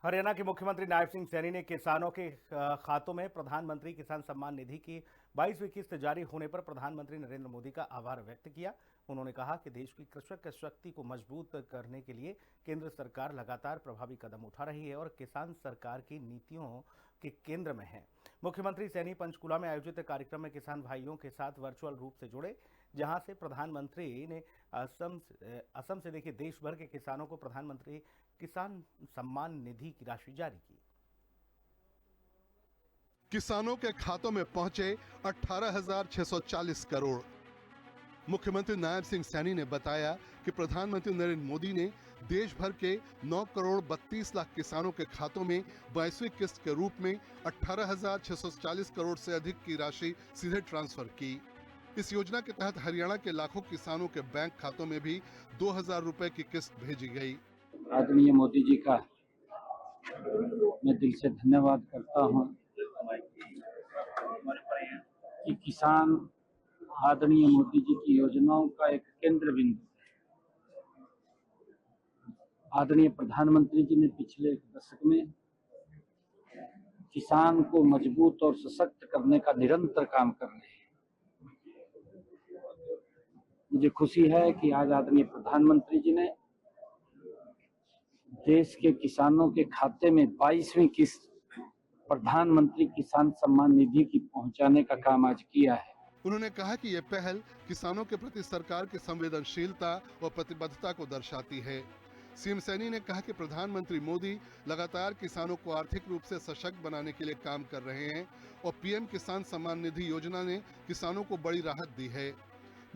हरियाणा के मुख्यमंत्री नायब सिंह सैनी ने किसानों के खातों में प्रधानमंत्री किसान सम्मान निधि की 22वीं किस्त जारी होने पर प्रधानमंत्री नरेंद्र मोदी का आभार व्यक्त किया। उन्होंने कहा कि देश की कृषक शक्ति को मजबूत करने के लिए केंद्र सरकार लगातार प्रभावी कदम उठा रही है और किसान सरकार की नीतियों के केंद्र में है। मुख्यमंत्री सैनी पंचकुला में आयोजित कार्यक्रम में किसान भाइयों के साथ वर्चुअल रूप से जुड़े, जहां से प्रधानमंत्री ने असम से देखिए देश भर के किसानों को प्रधानमंत्री किसान सम्मान निधि की राशि जारी की। किसानों के खातों में पहुंचे 18,640 करोड़। मुख्यमंत्री नायब सिंह सैनी ने बताया कि प्रधानमंत्री नरेंद्र मोदी ने देश भर के 9 करोड़ 32 लाख किसानों के खातों में 22वीं किस्त के रूप में 18,640 करोड़ से अधिक की राशि सीधे ट्रांसफर की। इस योजना के तहत हरियाणा के लाखों किसानों के बैंक खातों में भी 2,000 रुपए की किस्त भेजी गई। आदरणीय मोदी जी का मैं दिल से धन्यवाद करता हूं कि किसान आदरणीय मोदी जी की योजनाओं का एक केंद्र बिंदु है। आदरणीय प्रधानमंत्री जी ने पिछले एक दशक में किसान को मजबूत और सशक्त करने का निरंतर काम कर रहे हैं। मुझे खुशी है कि आज आदरणीय प्रधानमंत्री जी ने देश के किसानों के खाते में 22वीं किस्त प्रधानमंत्री किसान सम्मान निधि की पहुंचाने का काम आज किया है। उन्होंने कहा कि यह पहल किसानों के प्रति सरकार की संवेदनशीलता और प्रतिबद्धता को दर्शाती है। सीएम सैनी ने कहा कि प्रधानमंत्री मोदी लगातार किसानों को आर्थिक रूप से सशक्त बनाने के लिए काम कर रहे हैं और पीएम किसान सम्मान निधि योजना ने किसानों को बड़ी राहत दी है।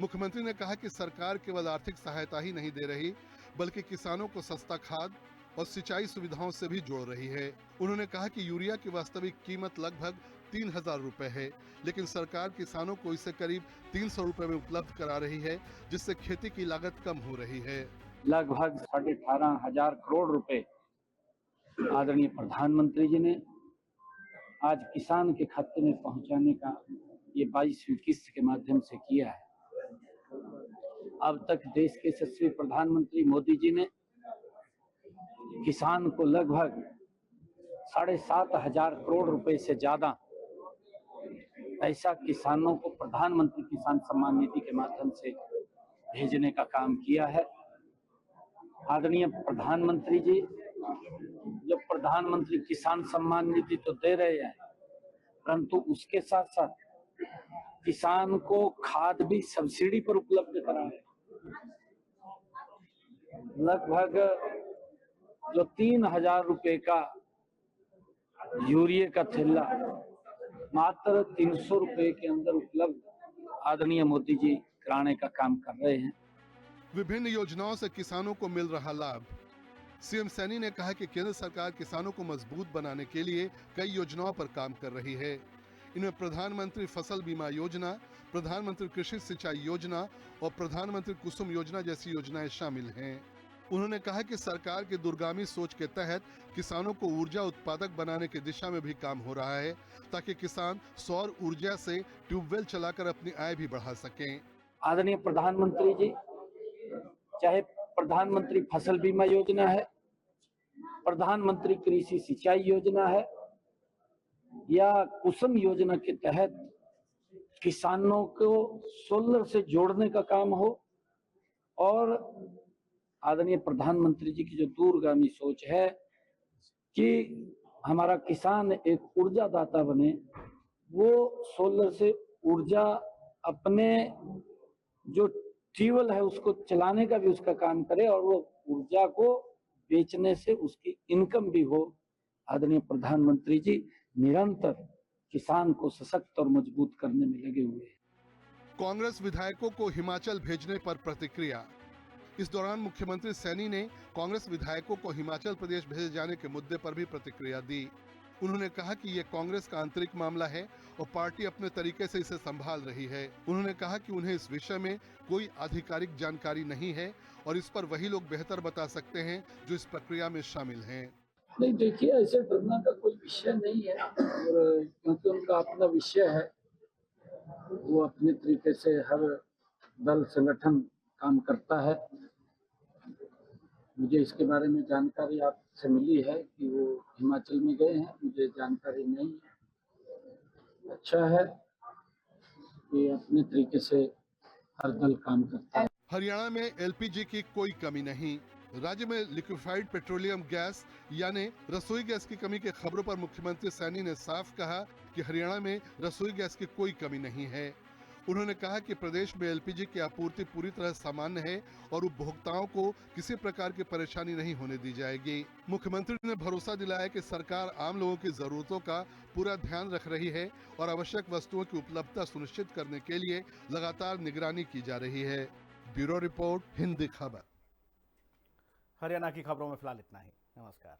मुख्यमंत्री ने कहा कि सरकार केवल आर्थिक सहायता ही नहीं दे रही, बल्कि किसानों को सस्ता खाद और सिंचाई सुविधाओं से भी जोड़ रही है। उन्होंने कहा कि यूरिया की वास्तविक कीमत लगभग 3,000 रुपए है, लेकिन सरकार किसानों को इसे करीब 300 रुपए में उपलब्ध करा रही है, जिससे खेती की लागत कम हो रही है। लगभग 18,500 करोड़ रुपए आदरणीय प्रधानमंत्री जी ने आज किसान के खाते में पहुंचाने का ये 22वीं किस्त के माध्यम से किया है। अब तक देश के यशस्वी प्रधानमंत्री मोदी जी ने किसान को लगभग 7,500 करोड़ रुपए से ज्यादा पैसा किसानों को प्रधानमंत्री किसान सम्मान निधि के माध्यम से भेजने का काम किया है। आदरणीय प्रधानमंत्री जी जो प्रधानमंत्री किसान सम्मान निधि तो दे रहे हैं, परंतु उसके साथ साथ किसान को खाद भी सब्सिडी पर उपलब्ध करा रहे हैं। लगभग जो 3,000 रुपए का यूरिया का थैला मात्र 300 रुपए के अंदर उपलब्ध आदरणीय मोदी जी कराने का काम कर रहे हैं। विभिन्न योजनाओं से किसानों को मिल रहा लाभ। सीएम सैनी ने कहा कि केंद्र सरकार किसानों को मजबूत बनाने के लिए कई योजनाओं पर काम कर रही है। इनमें प्रधानमंत्री फसल बीमा योजना, प्रधानमंत्री कृषि सिंचाई योजना और प्रधानमंत्री कुसुम योजना जैसी योजनाएं शामिल हैं। उन्होंने कहा कि सरकार की दूरगामी सोच के तहत किसानों को ऊर्जा उत्पादक बनाने की दिशा में भी काम हो रहा है, ताकि किसान सौर ऊर्जा से ट्यूबवेल चलाकर अपनी आय भी बढ़ा सकें। आदरणीय प्रधानमंत्री जी, चाहे प्रधानमंत्री फसल बीमा योजना है, प्रधानमंत्री कृषि सिंचाई योजना है या कुसुम योजना के तहत किसानों को सोलर से जोड़ने का काम हो, और आदरणीय प्रधानमंत्री जी की जो दूरगामी सोच है कि हमारा किसान एक ऊर्जादाता बने, वो सोलर से ऊर्जा अपने जो ट्यूबवेल है उसको चलाने का भी उसका काम करे और वो ऊर्जा को बेचने से उसकी इनकम भी हो। आदरणीय प्रधानमंत्री जी निरंतर किसान को सशक्त और मजबूत करने में लगे हुए हैं। कांग्रेस विधायकों को हिमाचल भेजने पर प्रतिक्रिया। इस दौरान मुख्यमंत्री सैनी ने कांग्रेस विधायकों को हिमाचल प्रदेश भेजे जाने के मुद्दे पर भी प्रतिक्रिया दी। उन्होंने कहा कि ये कांग्रेस का आंतरिक मामला है और पार्टी अपने तरीके से इसे संभाल रही है। उन्होंने कहा कि उन्हें इस विषय में कोई आधिकारिक जानकारी नहीं है और इस पर वही लोग बेहतर बता सकते हैं जो इस प्रक्रिया में शामिल हैं। नहीं, देखिए, ऐसे डरना का कोई विषय नहीं है, और क्योंकि उनका अपना विषय है, वो अपने तरीके से हर दल संगठन काम करता है। मुझे इसके बारे में जानकारी आपसे मिली है कि वो हिमाचल में गए हैं, मुझे जानकारी नहीं है। अच्छा है कि अपने तरीके से हर दल काम करता है। हरियाणा में एलपीजी की कोई कमी नहीं। राज्य में लिक्विफाइड पेट्रोलियम गैस यानी रसोई गैस की कमी की खबरों पर मुख्यमंत्री सैनी ने साफ कहा कि हरियाणा में रसोई गैस की कोई कमी नहीं है। उन्होंने कहा कि प्रदेश में एलपीजी की आपूर्ति पूरी तरह सामान्य है और उपभोक्ताओं को किसी प्रकार की परेशानी नहीं होने दी जाएगी। मुख्यमंत्री ने भरोसा दिलाया कि सरकार आम लोगों की जरूरतों का पूरा ध्यान रख रही है और आवश्यक वस्तुओं की उपलब्धता सुनिश्चित करने के लिए लगातार निगरानी की जा रही है। ब्यूरो रिपोर्ट, हिंदी खबर। हरियाणा की खबरों में फिलहाल इतना ही। नमस्कार।